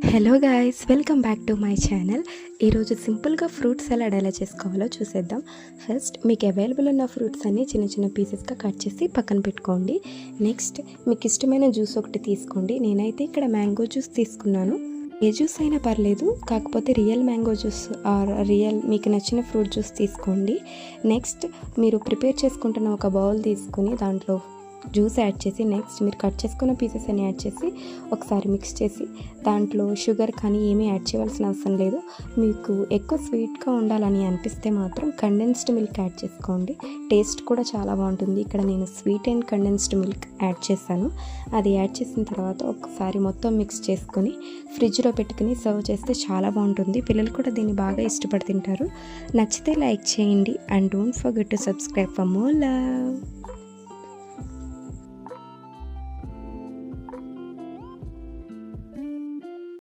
Hello guys, welcome back to my channel. ఈరోజు సింపుల్గా fruit salad ఎలా చేసుకోవాలో చూసేద్దాం. ఫస్ట్ మీకు అవైలబుల్ ఉన్న ఫ్రూట్స్ అన్నీ చిన్న చిన్న పీసెస్గా కట్ చేసి పక్కన పెట్టుకోండి. నెక్స్ట్ మీకు ఇష్టమైన జ్యూస్ ఒకటి తీసుకోండి. నేనైతే ఇక్కడ మ్యాంగో జ్యూస్ తీసుకున్నాను. ఏ జ్యూస్ అయినా పర్లేదు, కాకపోతే రియల్ మ్యాంగో జ్యూస్ ఆర్ మీకు నచ్చిన ఫ్రూట్ జ్యూస్ తీసుకోండి. నెక్స్ట్ మీరు ప్రిపేర్ చేసుకుంటున్న ఒక బౌల్ తీసుకుని దాంట్లో జ్యూస్ యాడ్ చేసి నెక్స్ట్ మీరు కట్ చేసుకున్న పీసెస్ అన్ని యాడ్ చేసి ఒకసారి మిక్స్ చేసి దాంట్లో షుగర్ కానీ ఏమీ యాడ్ చేయవలసిన అవసరం లేదు. మీకు ఎక్కువ స్వీట్గా ఉండాలని అనిపిస్తే మాత్రం కండెన్స్డ్ మిల్క్ యాడ్ చేసుకోండి. టేస్ట్ కూడా చాలా బాగుంటుంది. ఇక్కడ నేను sweet and condensed milk add చేశాను. అది యాడ్ చేసిన తర్వాత ఒకసారి మొత్తం మిక్స్ చేసుకొని ఫ్రిడ్జ్లో పెట్టుకుని సర్వ్ చేస్తే చాలా బాగుంటుంది. పిల్లలు కూడా దీన్ని బాగా ఇష్టపడి తింటారు. నచ్చితే లైక్ చేయండి and don't forget to subscribe for more love.